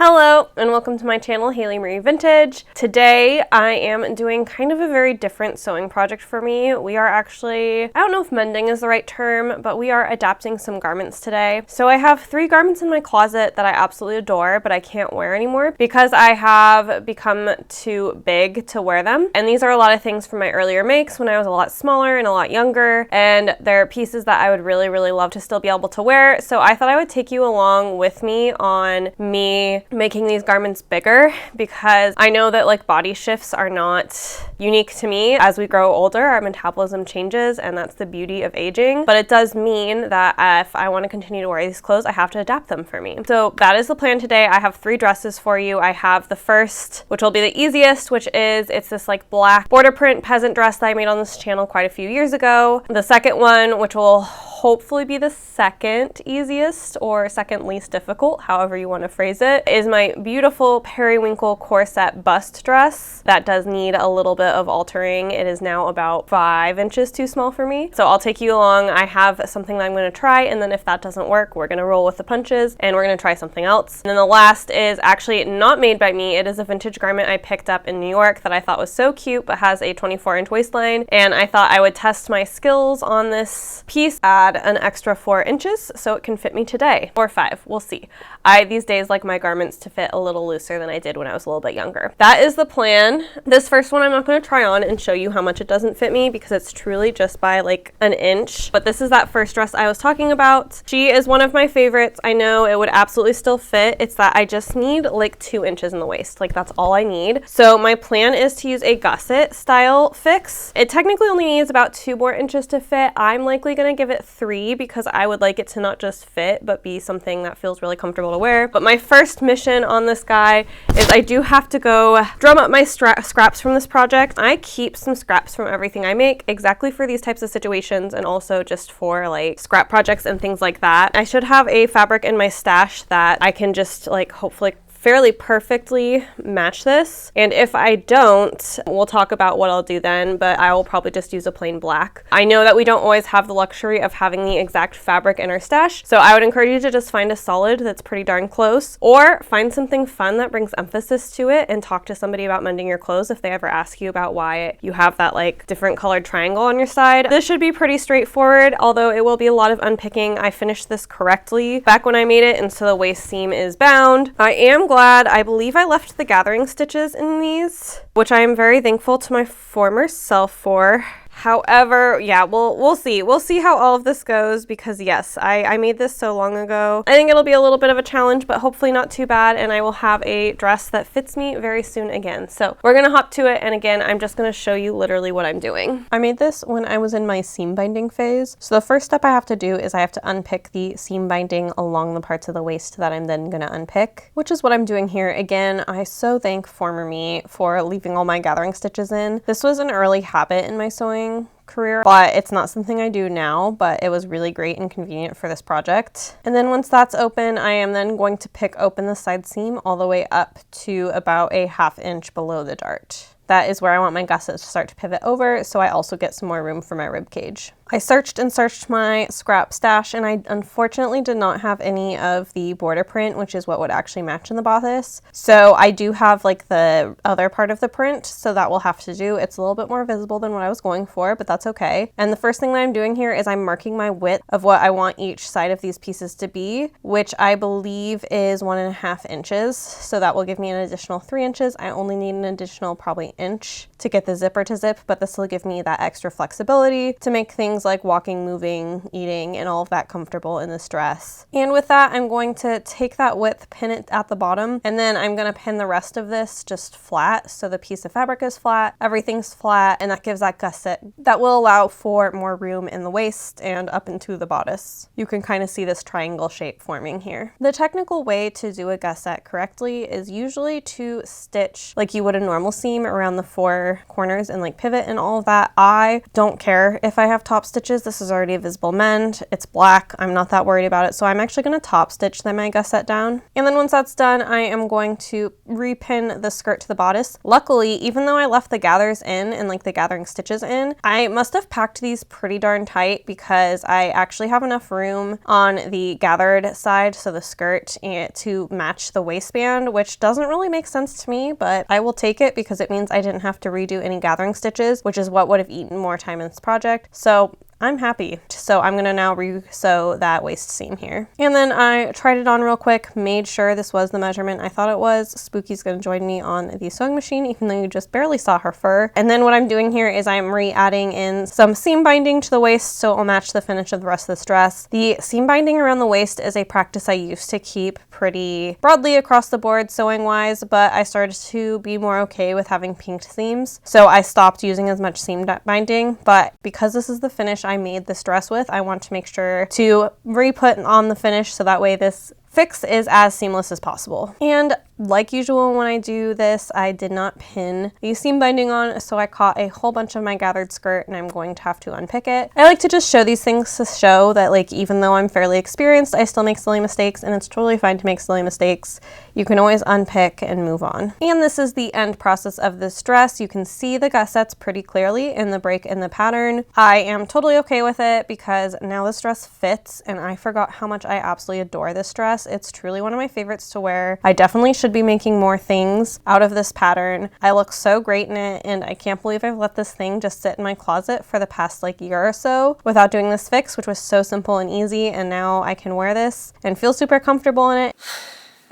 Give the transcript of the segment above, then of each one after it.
Hello and welcome to my channel, Haylee Marie Vintage. Today I am doing kind of a very different sewing project for me. We are actually, I don't know if mending is the right term, but we are adapting some garments today. So I have 3 garments in my closet that I absolutely adore, but I can't wear anymore because I have become too big to wear them. And these are a lot of things from my earlier makes when I was a lot smaller and a lot younger, and they're pieces that I would really love to still be able to wear. So I thought I would take you along with me on me making these garments bigger, because I know that like body shifts are not unique to me. As we grow older, our metabolism changes, and that's the beauty of aging. But it does mean that if I want to continue to wear these clothes, I have to adapt them for me. So that is the plan today. I have 3 dresses for you. I have the first, which will be the easiest, which is it's this like black border print peasant dress that I made on this channel quite a few years ago. The second one, which will hopefully be the second easiest or second least difficult, however you want to phrase it, is my beautiful periwinkle corset bust dress that does need a little bit of altering. It is now about 5 inches too small for me. So I'll take you along. I have something that I'm going to try, and then if that doesn't work, we're going to roll with the punches and we're going to try something else. And then the last is actually not made by me. It is a vintage garment I picked up in New York that I thought was so cute, but has a 24-inch waistline. And I thought I would test my skills on this piece, add an extra 4 inches so it can fit me today, or 5, we'll see. I these days like my garments to fit a little looser than I did when I was a little bit younger. That is the plan. This first one I'm not going to try on and show you how much it doesn't fit me because it's truly just by like an inch. But this is that first dress I was talking about. She is one of my favorites. I know it would absolutely still fit. It's that I just need like 2 inches in the waist. Like that's all I need. So my plan is to use a gusset style fix. It technically only needs about 2 more inches to fit. I'm likely going to give it 3 because I would like it to not just fit but be something that feels really comfortable to wear. But my first mission on this guy is I do have to go drum up my scraps from this project. I keep some scraps from everything I make exactly for these types of situations, and also just for like scrap projects and things like that. I should have a fabric in my stash that I can just like hopefully fairly perfectly match this. And if I don't, we'll talk about what I'll do then, but I will probably just use a plain black. I know that we don't always have the luxury of having the exact fabric in our stash, so I would encourage you to just find a solid that's pretty darn close, or find something fun that brings emphasis to it and talk to somebody about mending your clothes if they ever ask you about why you have that like different colored triangle on your side. This should be pretty straightforward, although it will be a lot of unpicking. I finished this correctly back when I made it, and so the waist seam is bound. I am glad. I believe I left the gathering stitches in these, which I am very thankful to my former self for. However, yeah, we'll see. We'll see how all of this goes, because yes, I made this so long ago. I think it'll be a little bit of a challenge, but hopefully not too bad, and I will have a dress that fits me very soon again. So we're gonna hop to it, and again, I'm just gonna show you literally what I'm doing. I made this when I was in my seam binding phase. So the first step I have to do is I have to unpick the seam binding along the parts of the waist that I'm then gonna unpick, which is what I'm doing here. Again, I so thank former me for leaving all my gathering stitches in. This was an early habit in my sewing career, but it's not something I do now, but it was really great and convenient for this project. And then once that's open, I am then going to pick open the side seam all the way up to about a 1/2 inch below the dart. That is where I want my gusset to start to pivot over, so I also get some more room for my rib cage. I searched and searched my scrap stash, and I unfortunately did not have any of the border print, which is what would actually match in the bodice. So I do have like the other part of the print, so that will have to do. It's a little bit more visible than what I was going for, but that's okay. And the first thing that I'm doing here is I'm marking my width of what I want each side of these pieces to be, which I believe is 1.5 inches. So that will give me an additional 3 inches. I only need an additional probably inch to get the zipper to zip, but this will give me that extra flexibility to make things like walking, moving, eating, and all of that comfortable in this dress. And with that, I'm going to take that width, pin it at the bottom, and then I'm going to pin the rest of this just flat. So the piece of fabric is flat, everything's flat, and that gives that gusset that will allow for more room in the waist and up into the bodice. You can kind of see this triangle shape forming here. The technical way to do a gusset correctly is usually to stitch like you would a normal seam around the 4 corners and like pivot and all of that. I don't care if I have top stitches, this is already a visible mend. It's black. I'm not that worried about it. So I'm actually going to top stitch my gusset down. And then once that's done, I am going to repin the skirt to the bodice. Luckily, even though I left the gathers in and like the gathering stitches in, I must have packed these pretty darn tight because I actually have enough room on the gathered side, so the skirt, to match the waistband, which doesn't really make sense to me, but I will take it because it means I didn't have to redo any gathering stitches, which is what would have eaten more time in this project. So I'm happy. So I'm gonna now re-sew that waist seam here. And then I tried it on real quick, made sure this was the measurement I thought it was. Spooky's gonna join me on the sewing machine, even though you just barely saw her fur. And then what I'm doing here is I'm re-adding in some seam binding to the waist so it'll match the finish of the rest of this dress. The seam binding around the waist is a practice I used to keep pretty broadly across the board sewing wise, but I started to be more okay with having pinked seams. So I stopped using as much seam binding, but because this is the finish I made this dress with, I want to make sure to re-put on the finish so that way this fix is as seamless as possible. And like usual when I do this, I did not pin the seam binding on, so I caught a whole bunch of my gathered skirt and I'm going to have to unpick it. I like to just show these things to show that like even though I'm fairly experienced, I still make silly mistakes, and it's totally fine to make silly mistakes. You can always unpick and move on. And this is the end process of this dress. You can see the gussets pretty clearly in the break in the pattern. I am totally okay with it because now this dress fits, and I forgot how much I absolutely adore this dress. It's truly one of my favorites to wear. I definitely should be making more things out of this pattern. I look so great in it, and I can't believe I've let this thing just sit in my closet for the past like year or so without doing this fix, which was so simple and easy, and now I can wear this and feel super comfortable in it.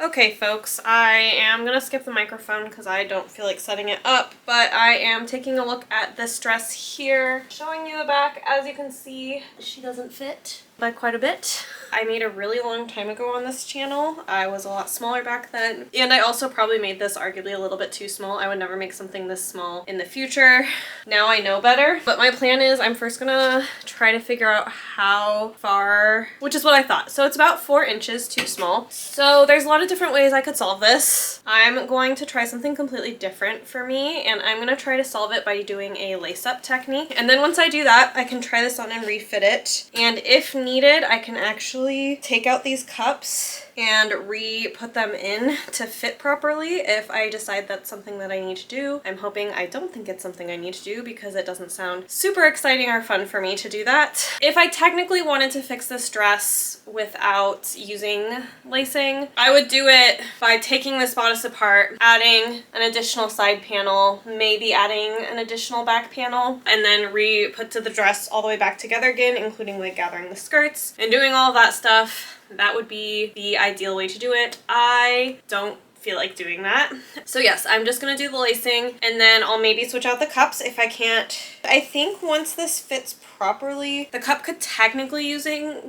Okay folks, I am gonna skip the microphone because I don't feel like setting it up, but I am taking a look at this dress here, showing you the back. As you can see, she doesn't fit by quite a bit. I made a really long time ago on this channel. I was a lot smaller back then, and I also probably made this arguably a little bit too small. I would never make something this small in the future. Now I know better, but my plan is I'm first gonna try to figure out how far, which is what I thought. So it's about 4 inches too small. So there's a lot of different ways I could solve this. I'm going to try something completely different for me, and I'm gonna try to solve it by doing a lace-up technique. And then once I do that, I can try this on and refit it. And if needed, I can actually take out these cups and re-put them in to fit properly if I decide that's something that I need to do. I'm hoping I don't think it's something I need to do because it doesn't sound super exciting or fun for me to do that. If I technically wanted to fix this dress without using lacing, I would do it by taking this bodice apart, adding an additional side panel, maybe adding an additional back panel, and then re-put to the dress all the way back together again, including like gathering the skirts and doing all of that stuff. That would be the ideal way to do it. I don't feel like doing that. So yes, I'm just gonna do the lacing, and then I'll maybe switch out the cups if I can't. I think once this fits properly, the cup could technically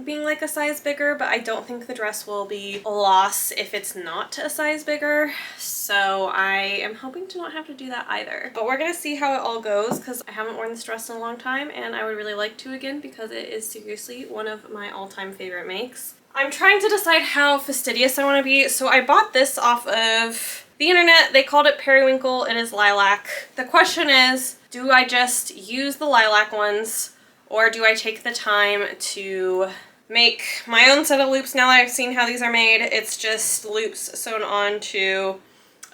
being like a size bigger, but I don't think the dress will be a loss if it's not a size bigger. So I am hoping to not have to do that either. But we're gonna see how it all goes because I haven't worn this dress in a long time, and I would really like to again because it is seriously one of my all-time favorite makes. I'm trying to decide how fastidious I want to be, so I bought this off of the internet. They called it periwinkle. It is lilac. The question is, do I just use the lilac ones, or do I take the time to make my own set of loops now that I've seen how these are made? It's just loops sewn on to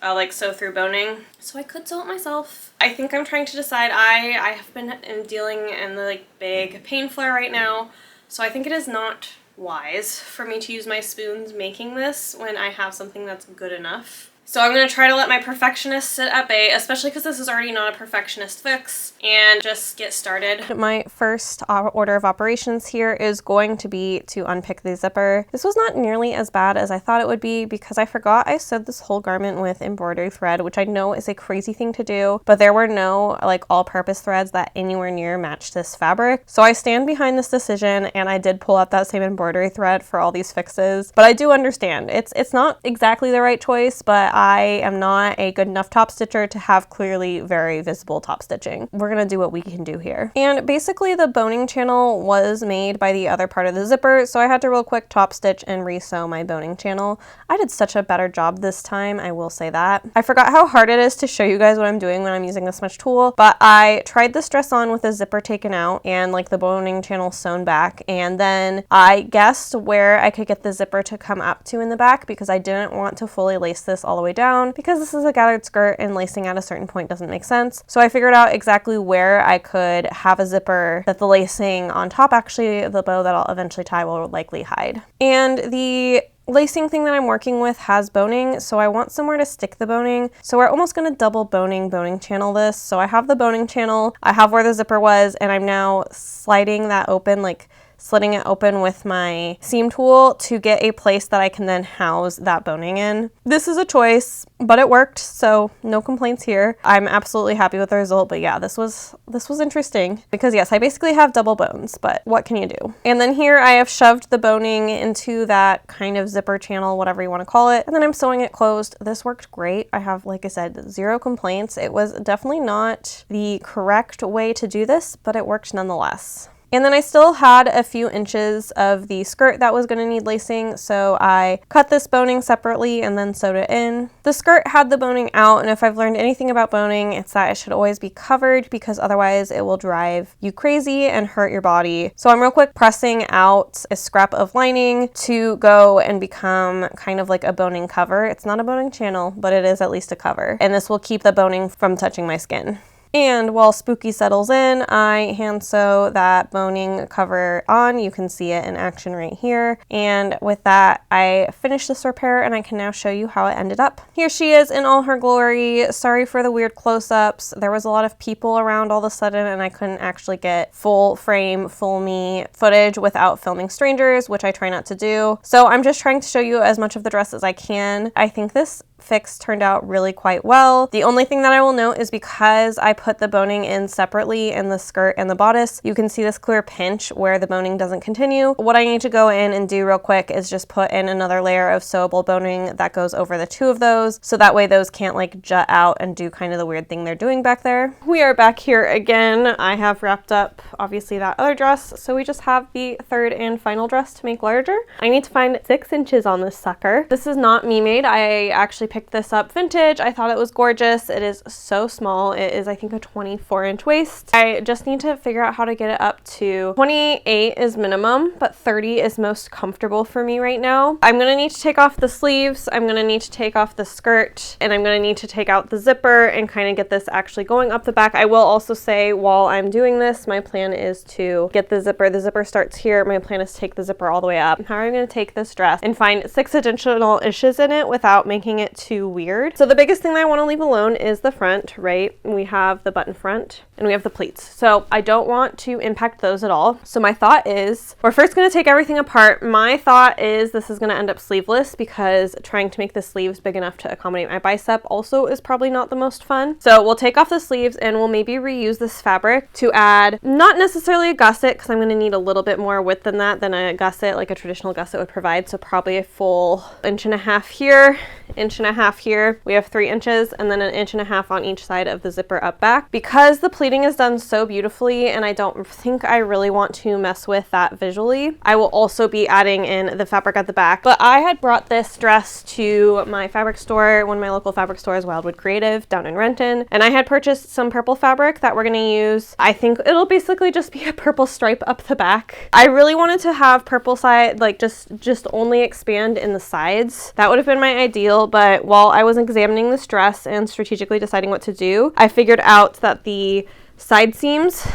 like sew through boning. So I could sew it myself. I think I'm trying to decide. I have been dealing in the like big pain flare right now, so I think it is not wise for me to use my spoons making this when I have something that's good enough. So I'm going to try to let my perfectionist sit at bay, especially because this is already not a perfectionist fix, and just get started. My first order of operations here is going to be to unpick the zipper. This was not nearly as bad as I thought it would be because I forgot I sewed this whole garment with embroidery thread, which I know is a crazy thing to do, but there were no like all-purpose threads that anywhere near matched this fabric. So I stand behind this decision, and I did pull out that same embroidery thread for all these fixes, but I do understand it's not exactly the right choice, but I am not a good enough top stitcher to have clearly very visible top stitching. We're gonna do what we can do here. And basically the boning channel was made by the other part of the zipper, so I had to real quick top stitch and re-sew my boning channel. I did such a better job this time, I will say that. I forgot how hard it is to show you guys what I'm doing when I'm using this much tulle, but I tried this dress on with the zipper taken out and like the boning channel sewn back, and then I guessed where I could get the zipper to come up to in the back because I didn't want to fully lace this all the way down because this is a gathered skirt and lacing at a certain point doesn't make sense. So I figured out exactly where I could have a zipper that the lacing on top, actually the bow that I'll eventually tie, will likely hide. And the lacing thing that I'm working with has boning, so I want somewhere to stick the boning. So we're almost going to double boning channel this. So I have the boning channel, I have where the zipper was, and I'm now sliding that open, like slitting it open with my seam tool to get a place that I can then house that boning in. This is a choice, but it worked, so no complaints here. I'm absolutely happy with the result, but yeah, this was interesting because yes, I basically have double bones, but what can you do? And then here I have shoved the boning into that kind of zipper channel, whatever you want to call it, and then I'm sewing it closed. This worked great. I have, like I said, zero complaints. It was definitely not the correct way to do this, but it worked nonetheless. And then I still had a few inches of the skirt that was going to need lacing, so I cut this boning separately and then sewed it in. The skirt had the boning out, and if I've learned anything about boning, it's that it should always be covered because otherwise it will drive you crazy and hurt your body. So I'm real quick pressing out a scrap of lining to go and become kind of like a boning cover. It's not a boning channel, but it is at least a cover, and this will keep the boning from touching my skin. And while Spooky settles in, I hand sew that boning cover on. You can see it in action right here. And with that, I finished this repair and I can now show you how it ended up. Here she is in all her glory. Sorry for the weird close-ups. There was a lot of people around all of a sudden and I couldn't actually get full frame, full me footage without filming strangers, which I try not to do. So I'm just trying to show you as much of the dress as I can. I think this fix turned out really quite well. The only thing that I will note is because I put the boning in separately in the skirt and the bodice, you can see this clear pinch where the boning doesn't continue. What I need to go in and do real quick is just put in another layer of sewable boning that goes over the two of those, so that way those can't like jut out and do kind of the weird thing they're doing back there. We are back here again. I have wrapped up obviously that other dress, so we just have the third and final dress to make larger. I need to find 6 inches on this sucker. This is not me made. I actually picked this up vintage. I thought it was gorgeous. It is so small. It is, I think, a 24-inch waist. I just need to figure out how to get it up to 28 is minimum, but 30 is most comfortable for me right now. I'm gonna need to take off the sleeves. I'm gonna need to take off the skirt, and I'm gonna need to take out the zipper and kind of get this actually going up the back. I will also say while I'm doing this, my plan is to get the zipper. The zipper starts here. My plan is to take the zipper all the way up. How am I gonna take this dress and find 6 additional inches in it without making it too weird? So the biggest thing that I want to leave alone is the front, right? We have the button front and we have the pleats. So I don't want to impact those at all. So my thought is we're first going to take everything apart. My thought is this is going to end up sleeveless because trying to make the sleeves big enough to accommodate my bicep also is probably not the most fun. So we'll take off the sleeves and we'll maybe reuse this fabric to add not necessarily a gusset because I'm going to need a little bit more width than that than a gusset like a traditional gusset would provide. So probably a full 1.5 inches here, 1.5 inches here. We have 3 inches and then 1.5 inches on each side of the zipper up back. Because the pleating is done so beautifully and I don't think I really want to mess with that visually, I will also be adding in the fabric at the back. But I had brought this dress to my fabric store, one of my local fabric stores, Wildwood Creative, down in Renton, and I had purchased some purple fabric that we're going to use. I think it'll basically just be a purple stripe up the back. I really wanted to have purple side, like just only expand in the sides. That would have been my ideal, but while I was examining this dress and strategically deciding what to do, I figured out that the side seams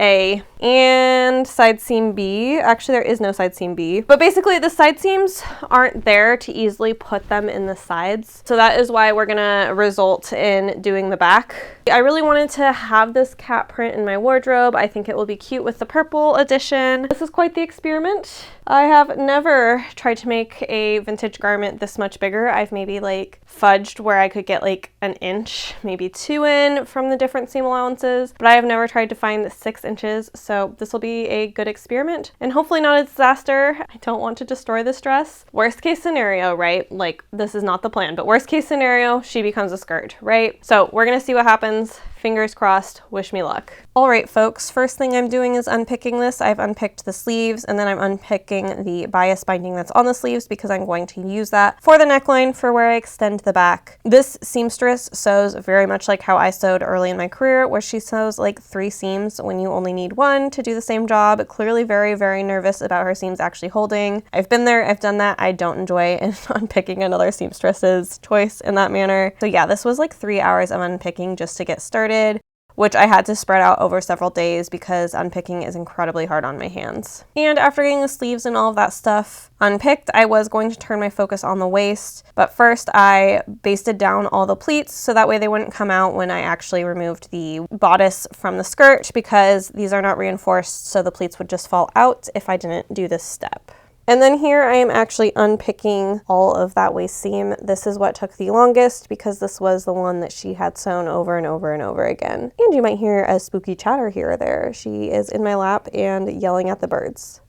A and side seam B, actually there is no side seam B, but basically the side seams aren't there to easily put them in the sides. So that is why we're gonna result in doing the back. I really wanted to have this cat print in my wardrobe. I think it will be cute with the purple edition. This is quite the experiment. I have never tried to make a vintage garment this much bigger. I've maybe like fudged where I could get like 1 inch, maybe 2 in from the different seam allowances, but I have never tried to find the 6 inches. So this will be a good experiment and hopefully not a disaster. I don't want to destroy this dress. Worst case scenario, right? Like, this is not the plan, but worst case scenario, she becomes a skirt, right? So we're gonna see what happens. Fingers crossed, wish me luck. All right, folks, first thing I'm doing is unpicking this. I've unpicked the sleeves and then I'm unpicking the bias binding that's on the sleeves because I'm going to use that for the neckline for where I extend the back. This seamstress sews very much like how I sewed early in my career, where she sews like 3 seams when you only need 1 to do the same job. Clearly very, very nervous about her seams actually holding. I've been there, I've done that. I don't enjoy unpicking another seamstress's choice in that manner. So yeah, this was like 3 hours of unpicking just to get started, which I had to spread out over several days because unpicking is incredibly hard on my hands. And after getting the sleeves and all of that stuff unpicked, I was going to turn my focus on the waist, but first I basted down all the pleats so that way they wouldn't come out when I actually removed the bodice from the skirt, because these are not reinforced, so the pleats would just fall out if I didn't do this step. And then here I am actually unpicking all of that waist seam. This is what took the longest because this was the one that she had sewn over and over and over again. And you might hear a spooky chatter here or there. She is in my lap and yelling at the birds.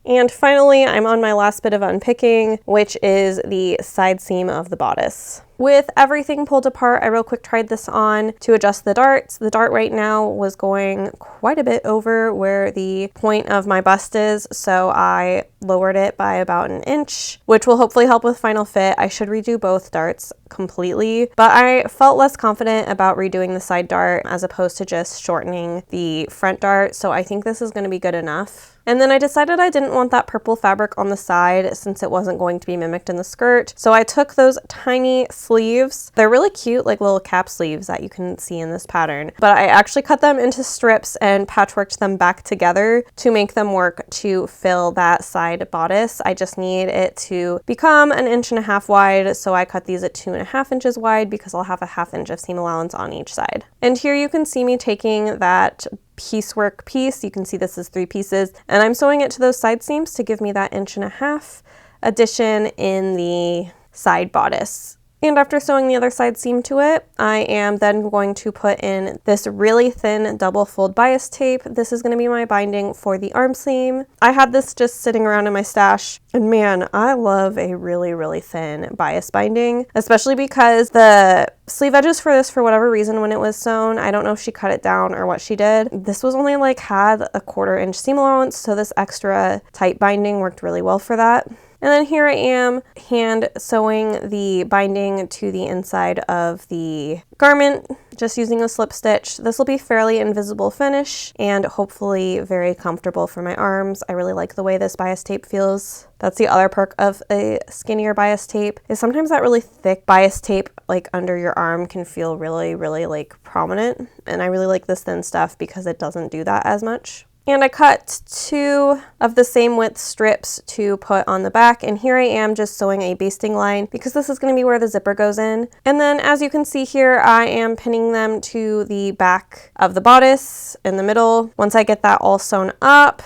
And finally, I'm on my last bit of unpicking, which is the side seam of the bodice. With everything pulled apart, I real quick tried this on to adjust the darts. The dart right now was going quite a bit over where the point of my bust is, so I lowered it by about 1 inch, which will hopefully help with final fit. I should redo both darts completely, but I felt less confident about redoing the side dart as opposed to just shortening the front dart, so I think this is going to be good enough. And then I decided I didn't want that purple fabric on the side since it wasn't going to be mimicked in the skirt. So I took those tiny sleeves. They're really cute, like little cap sleeves that you can see in this pattern. But I actually cut them into strips and patchworked them back together to make them work to fill that side bodice. I just need it to become 1.5 inches wide. So I cut these at 2.5 inches wide because I'll have a 1/2 inch of seam allowance on each side. And here you can see me taking that piecework piece. You can see this is 3 pieces, and I'm sewing it to those side seams to give me that 1.5 inch addition in the side bodice. And after sewing the other side seam to it, I am then going to put in this really thin double fold bias tape. This is going to be my binding for the arm seam. I had this just sitting around in my stash, and man, I love a really, really thin bias binding, especially because the sleeve edges for this, for whatever reason, when it was sewn, I don't know if she cut it down or what she did. This was only like had a 1/4 inch seam allowance, so this extra tight binding worked really well for that. And then here I am hand sewing the binding to the inside of the garment, just using a slip stitch. This will be fairly invisible finish and hopefully very comfortable for my arms. I really like the way this bias tape feels. That's the other perk of a skinnier bias tape, is sometimes that really thick bias tape like under your arm can feel really, really like prominent. And I really like this thin stuff because it doesn't do that as much. And I cut 2 of the same width strips to put on the back, and here I am just sewing a basting line because this is going to be where the zipper goes in. And then as you can see here, I am pinning them to the back of the bodice in the middle. Once I get that all sewn up,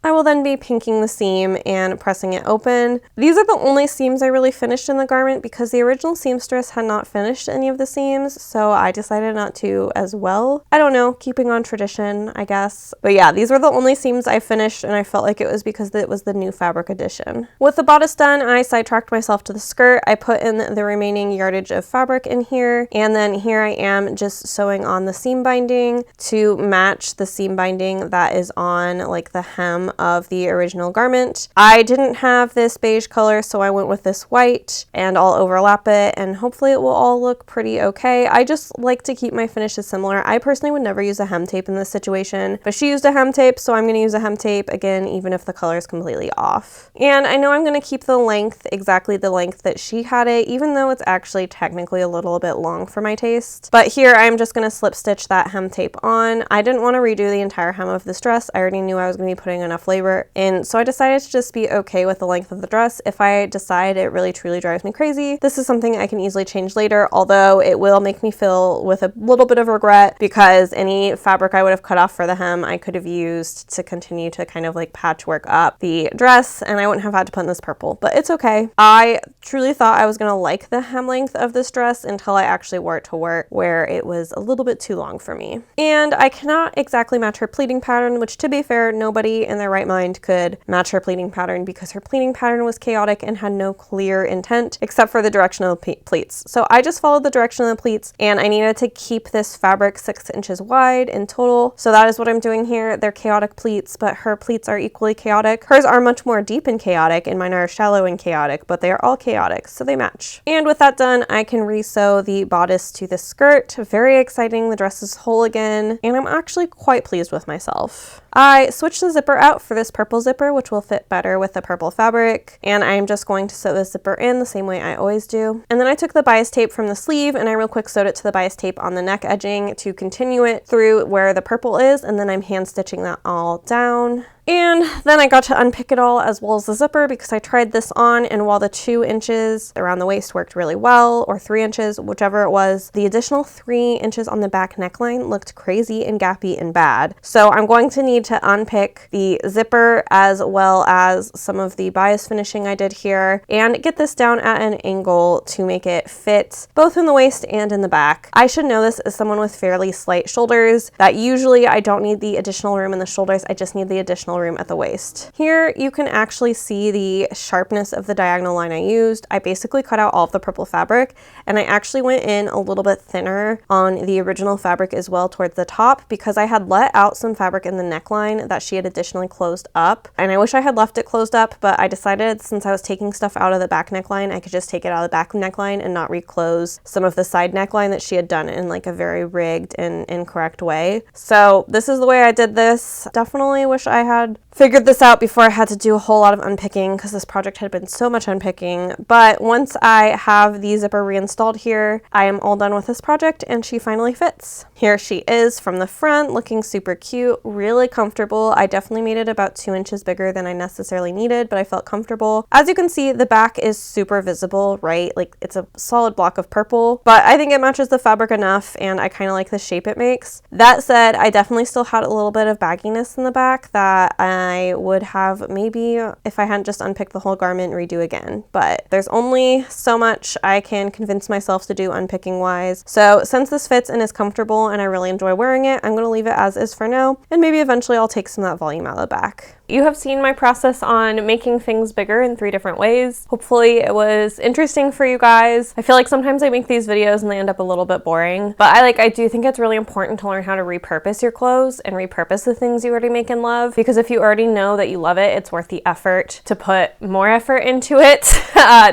I will then be pinking the seam and pressing it open. These are the only seams I really finished in the garment because the original seamstress had not finished any of the seams, so I decided not to as well. I don't know, keeping on tradition, I guess. But yeah, these were the only seams I finished, and I felt like it was because it was the new fabric addition. With the bodice done, I sidetracked myself to the skirt. I put in the remaining yardage of fabric in here, and then here I am just sewing on the seam binding to match the seam binding that is on like the hem of the original garment. I didn't have this beige color, so I went with this white, and I'll overlap it and hopefully it will all look pretty okay. I just like to keep my finishes similar. I personally would never use a hem tape in this situation, but she used a hem tape, so I'm going to use a hem tape again, even if the color is completely off. And I know I'm going to keep the length exactly the length that she had it, even though it's actually technically a little bit long for my taste. But here I'm just going to slip stitch that hem tape on. I didn't want to redo the entire hem of this dress. I already knew I was going to be putting enough enough labor. And so I decided to just be okay with the length of the dress. If I decide it really truly drives me crazy, this is something I can easily change later, although it will make me feel with a little bit of regret because any fabric I would have cut off for the hem I could have used to continue to kind of like patchwork up the dress, and I wouldn't have had to put in this purple, but it's okay. I truly thought I was gonna like the hem length of this dress until I actually wore it to work, where it was a little bit too long for me. And I cannot exactly match her pleating pattern, which, to be fair, nobody in their right mind could match her pleating pattern because her pleating pattern was chaotic and had no clear intent except for the direction of the pleats. So I just followed the direction of the pleats, and I needed to keep this fabric 6 inches wide in total. So that is what I'm doing here. They're chaotic pleats, but her pleats are equally chaotic. Hers are much more deep and chaotic, and mine are shallow and chaotic, but they are all chaotic, so they match. And with that done, I can re-sew the bodice to the skirt. Very exciting. The dress is whole again, and I'm actually quite pleased with myself. I switched the zipper out for this purple zipper, which will fit better with the purple fabric, and I'm just going to sew the zipper in the same way I always do. And then I took the bias tape from the sleeve and I real quick sewed it to the bias tape on the neck edging to continue it through where the purple is, and then I'm hand stitching that all down. And then I got to unpick it all as well as the zipper because I tried this on, and while the 2 inches around the waist worked really well, or 3 inches, whichever it was, the additional 3 inches on the back neckline looked crazy and gappy and bad. So I'm going to need to unpick the zipper as well as some of the bias finishing I did here and get this down at an angle to make it fit both in the waist and in the back. I should know this as someone with fairly slight shoulders that usually I don't need the additional room in the shoulders, I just need the additional room at the waist. Here you can actually see the sharpness of the diagonal line I used. I basically cut out all of the purple fabric, and I actually went in a little bit thinner on the original fabric as well towards the top because I had let out some fabric in the neckline that she had additionally closed up, and I wish I had left it closed up, but I decided since I was taking stuff out of the back neckline, I could just take it out of the back neckline and not reclose some of the side neckline that she had done in like a very rigged and incorrect way. So this is the way I did this. Definitely wish I had figured this out before I had to do a whole lot of unpicking because this project had been so much unpicking. But once I have the zipper reinstalled here, I am all done with this project and she finally fits. Here she is from the front, looking super cute, really comfortable. I definitely made it about 2 inches bigger than I necessarily needed, but I felt comfortable. As you can see, the back is super visible, right? Like it's a solid block of purple, but I think it matches the fabric enough and I kind of like the shape it makes. That said, I definitely still had a little bit of bagginess in the back that I would have maybe, if I hadn't just unpicked the whole garment, redo again. But there's only so much I can convince myself to do unpicking wise. So since this fits and is comfortable and I really enjoy wearing it, I'm going to leave it as is for now, and maybe eventually I'll take some of that volume out of the back. You have seen my process on making things bigger in 3 different ways. Hopefully it was interesting for you guys. I feel like sometimes I make these videos and they end up a little bit boring, but I do think it's really important to learn how to repurpose your clothes and repurpose the things you already make and love, because if you already know that you love it, it's worth the effort to put more effort into it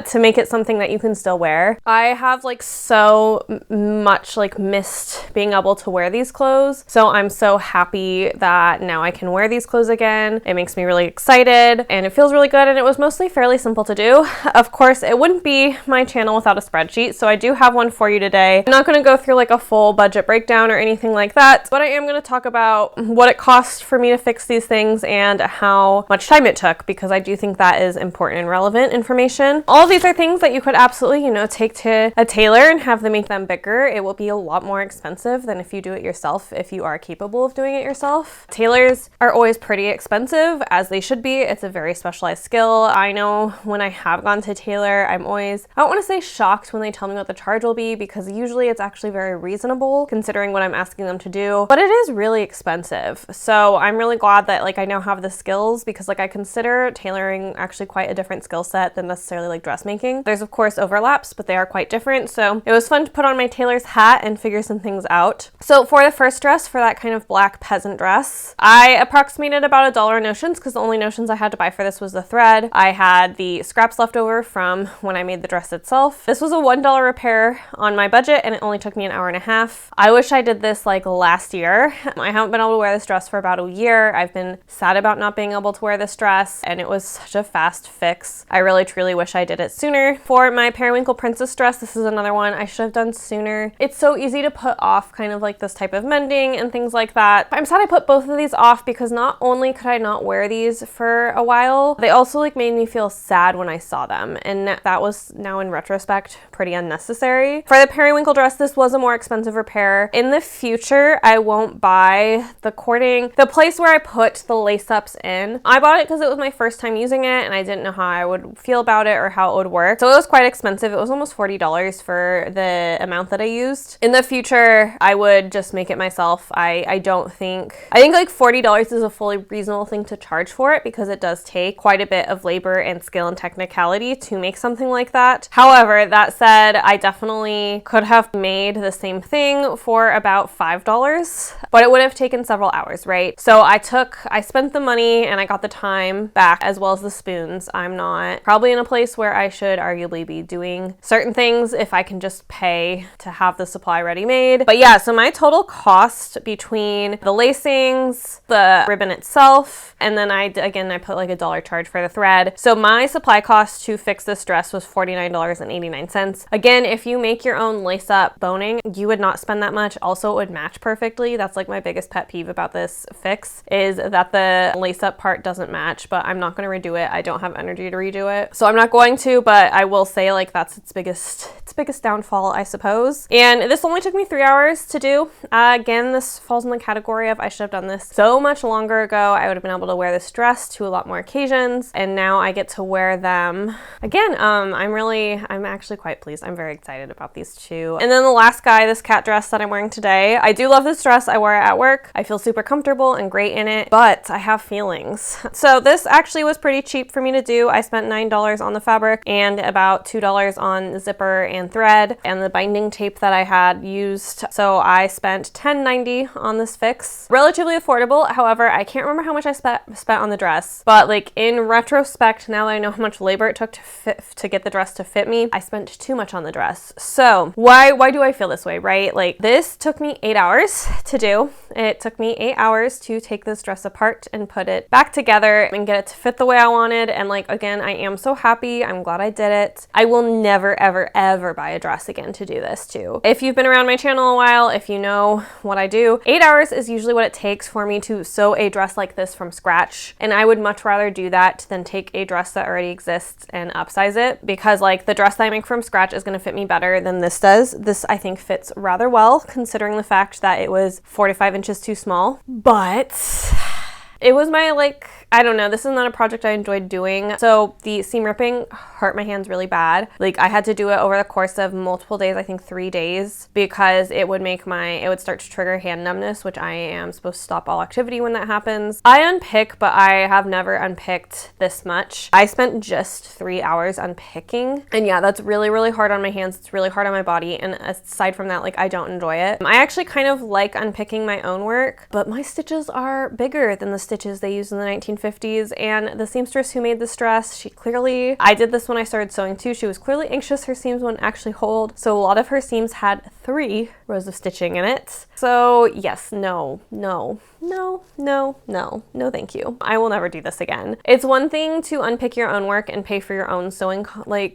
to make it something that you can still wear. I have like so much like missed being able to wear these clothes, so I'm so happy that now I can wear these clothes again. It makes me really excited and it feels really good, and it was mostly fairly simple to do. Of course, it wouldn't be my channel without a spreadsheet, so I do have one for you today. I'm not going to go through like a full budget breakdown or anything like that, but I am going to talk about what it cost for me to fix these things and how much time it took, because I do think that is important and relevant information. All of these are things that you could absolutely, take to a tailor and have them make them bigger. It will be a lot more expensive than if you do it yourself, if you are capable of doing it yourself. Tailors are always pretty expensive, as they should be. It's a very specialized skill. I know when I have gone to tailor, I'm always, I don't want to say shocked when they tell me what the charge will be, because usually it's actually very reasonable considering what I'm asking them to do, but it is really expensive. So I'm really glad that I now have the skills, because I consider tailoring actually quite a different skill set than necessarily dressmaking. There's of course overlaps, but they are quite different. So it was fun to put on my tailor's hat and figure some things out. So for the first dress, for that kind of black peasant dress, I approximated about $1 notions, because the only notions I had to buy for this was the thread. I had the scraps left over from when I made the dress itself. This was a $1 repair on my budget, and it only took me an hour and a half. I wish I did this last year. I haven't been able to wear this dress for about a year. I've been sad about not being able to wear this dress, and it was such a fast fix. I really truly wish I did it sooner. For my periwinkle princess dress, this is another one I should have done sooner. It's so easy to put off kind of this type of mending and things like that. I'm sad I put both of these off, because not only could I not wear these for a while. They also like made me feel sad when I saw them, and that was, now in retrospect, pretty unnecessary. For the periwinkle dress, this was a more expensive repair. In the future, I won't buy the cording. The place where I put the lace ups in, I bought it because it was my first time using it and I didn't know how I would feel about it or how it would work. So it was quite expensive. It was almost $40 for the amount that I used. In the future, I would just make it myself. I think like $40 is a fully reasonable thing to charge for it, because it does take quite a bit of labor and skill and technicality to make something like that. However, that said, I definitely could have made the same thing for about $5, but it would have taken several hours, right? So I spent the money and I got the time back, as well as the spoons. I'm not probably in a place where I should arguably be doing certain things if I can just pay to have the supply ready made. But yeah, so my total cost between the lacings, the ribbon itself, and then I put like $1 charge for the thread. So my supply cost to fix this dress was $49.89. Again, if you make your own lace up boning, you would not spend that much. Also, it would match perfectly. That's like my biggest pet peeve about this fix, is that the lace up part doesn't match, but I'm not going to redo it. I don't have energy to redo it. So I'm not going to, but I will say like that's its biggest downfall, I suppose. And this only took me 3 hours to do. Again, this falls in the category of I should have done this so much longer ago. I would have been able to wear this dress to a lot more occasions, and now I get to wear them again. I'm actually quite pleased. I'm very excited about these two. And then the last guy, this cat dress that I'm wearing today. I do love this dress. I wear it at work. I feel super comfortable and great in it, but I have feelings. So this actually was pretty cheap for me to do. I spent $9 on the fabric and about $2 on zipper and thread and the binding tape that I had used. So I spent $10.90 on this fix. Relatively affordable. However, I can't remember how much I spent on the dress, but like in retrospect, now that I know how much labor it took to get the dress to fit me, I spent too much on the dress. So why do I feel this way, right? Like this took me 8 hours to do. It took me 8 hours to take this dress apart and put it back together and get it to fit the way I wanted. And like, again, I am so happy. I'm glad I did it. I will never, ever, ever buy a dress again to do this too. If you've been around my channel a while, if you know what I do, 8 hours is usually what it takes for me to sew a dress like this from scratch. And I would much rather do that than take a dress that already exists and upsize it, because like the dress that I make from scratch is going to fit me better than this does. This I think fits rather well, considering the fact that it was 4 to 5 inches too small, but it was my like, I don't know, this is not a project I enjoyed doing. So the seam ripping hurt my hands really bad. Like I had to do it over the course of multiple days, I think 3 days, because it would start to trigger hand numbness, which I am supposed to stop all activity when that happens. I unpick, but I have never unpicked this much. I spent just 3 hours unpicking. And yeah, that's really, really hard on my hands. It's really hard on my body. And aside from that, like I don't enjoy it. I actually kind of like unpicking my own work, but my stitches are bigger than the stitches they used in the 1950s. And the seamstress who made this dress, I did this when I started sewing too, she was clearly anxious her seams wouldn't actually hold. So a lot of her seams had 3 rows of stitching in it. So yes, no, thank you. I will never do this again. It's one thing to unpick your own work and pay for your own sewing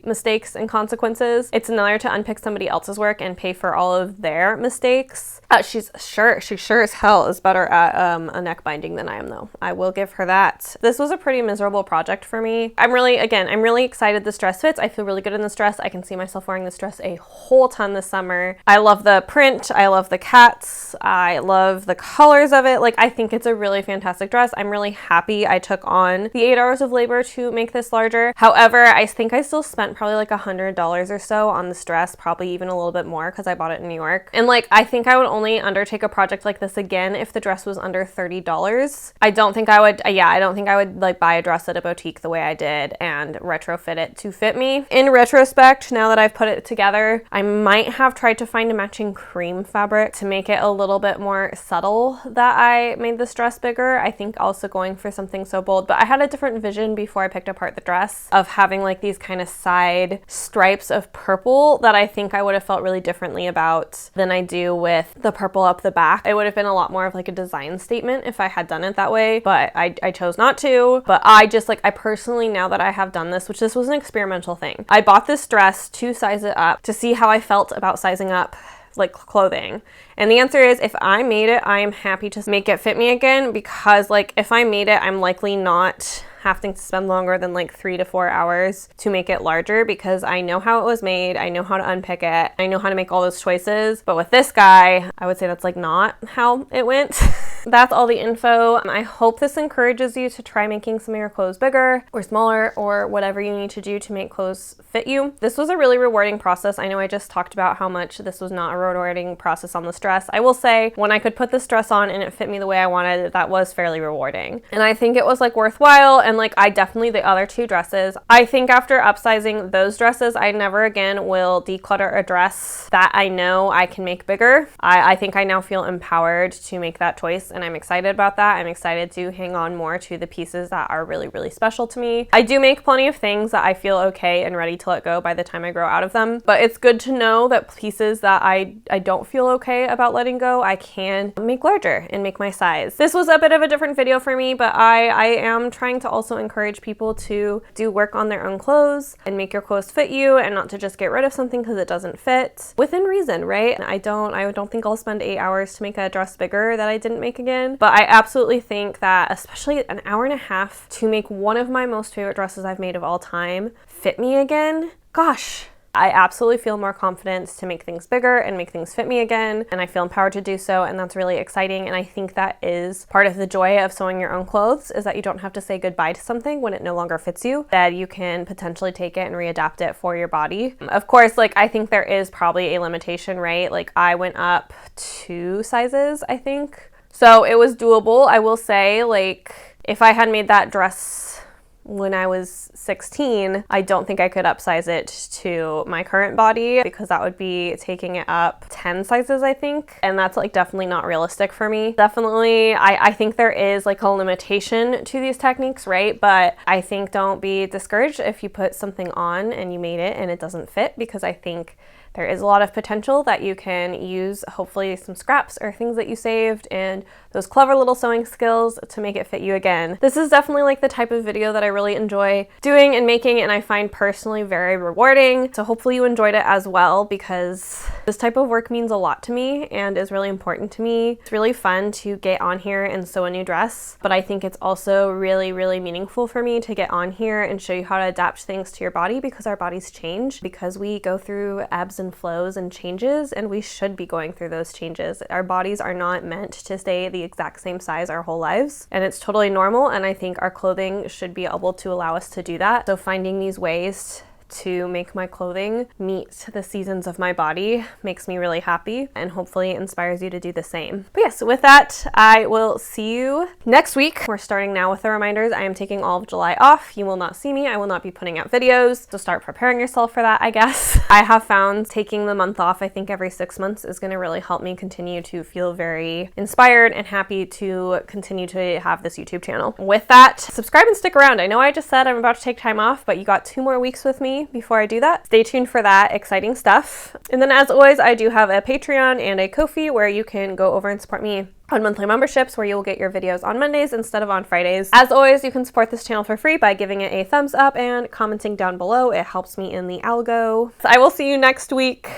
mistakes and consequences. It's another to unpick somebody else's work and pay for all of their mistakes. She sure as hell is better at a neck binding than I am though. I will give her that. This was a pretty miserable project for me. I'm really excited this dress fits. I feel really good in this dress. I can see myself wearing this dress a whole ton this summer. I love the print. I love the cats. I love the colors of it. Like I think it's a really fantastic dress. I'm really happy I took on the 8 hours of labor to make this larger. However, I think I still spent probably like $100 or so on this dress, probably even a little bit more because I bought it in New York. And like, I think I would only undertake a project like this again if the dress was under $30. I don't think I would like buy a dress at a boutique the way I did and retrofit it to fit me. In retrospect, now that I've put it together, I might have tried to find a matching cream fabric to make it a little bit more subtle that I made this dress bigger. I think also going for something so bold, but I had a different vision before I picked apart the dress of having like these kind of side stripes of purple that I think I would have felt really differently about than I do with the purple up the back. It would have been a lot more of like a design statement if I had done it that way, but I chose not to. But I personally, now that I have done this, which this was an experimental thing, I bought this dress to size it up to see how I felt about sizing up like clothing? And the answer is, if I made it, I am happy to make it fit me again, because like if I made it, I'm likely not having to spend longer than like 3 to 4 hours to make it larger, because I know how it was made, I know how to unpick it, I know how to make all those choices. But with this guy, I would say that's like not how it went. That's all the info. I hope this encourages you to try making some of your clothes bigger or smaller, or whatever you need to do to make clothes fit you. This was a really rewarding process. I know I just talked about how much this was not a rewarding process on this dress. I will say, when I could put this dress on and it fit me the way I wanted, that was fairly rewarding. And I think it was like worthwhile. And like, I definitely, the other 2 dresses, I think after upsizing those dresses, I never again will declutter a dress that I know I can make bigger. I think I now feel empowered to make that choice, and I'm excited about that. I'm excited to hang on more to the pieces that are really, really special to me. I do make plenty of things that I feel okay and ready to let go by the time I grow out of them, but it's good to know that pieces that I don't feel okay about letting go, I can make larger and make my size. This was a bit of a different video for me, but I am trying to also encourage people to do work on their own clothes and make your clothes fit you, and not to just get rid of something because it doesn't fit, within reason, right? I don't think I'll spend 8 hours to make a dress bigger that I didn't make again, but I absolutely think that especially an hour and a half to make one of my most favorite dresses I've made of all time fit me again, gosh, I absolutely feel more confident to make things bigger and make things fit me again, and I feel empowered to do so, and that's really exciting. And I think that is part of the joy of sewing your own clothes, is that you don't have to say goodbye to something when it no longer fits you, that you can potentially take it and readapt it for your body. Of course, like I think there is probably a limitation, right? Like I went up 2 sizes, I think. So it was doable. I will say, like, if I had made that dress when I was 16, I don't think I could upsize it to my current body, because that would be taking it up 10 sizes, I think. And that's like definitely not realistic for me. Definitely, I think there is like a limitation to these techniques, right? But I think don't be discouraged if you put something on and you made it and it doesn't fit, because I think there is a lot of potential that you can use, hopefully some scraps or things that you saved and those clever little sewing skills to make it fit you again. This is definitely like the type of video that I really enjoy doing and making, and I find personally very rewarding. So hopefully you enjoyed it as well, because this type of work means a lot to me and is really important to me. It's really fun to get on here and sew a new dress, but I think it's also really, really meaningful for me to get on here and show you how to adapt things to your body, because our bodies change, because we go through ebbs and flows and changes, and we should be going through those changes. Our bodies are not meant to stay the exact same size our whole lives, and it's totally normal, and I think our clothing should be able to allow us to do that. So finding these ways to make my clothing meet the seasons of my body makes me really happy, and hopefully inspires you to do the same. But yes, with that, I will see you next week. We're starting now with the reminders. I am taking all of July off. You will not see me. I will not be putting out videos, so start preparing yourself for that, I guess. I have found taking the month off, I think every 6 months, is going to really help me continue to feel very inspired and happy to continue to have this YouTube channel. With that, subscribe and stick around. I know I just said I'm about to take time off, but you got 2 more weeks with me before I do that. Stay tuned for that exciting stuff. And then as always, I do have a Patreon and a Ko-fi where you can go over and support me on monthly memberships, where you will get your videos on Mondays instead of on Fridays. As always, you can support this channel for free by giving it a thumbs up and commenting down below. It helps me in the algo. So I will see you next week,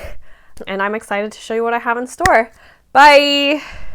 and I'm excited to show you what I have in store. Bye!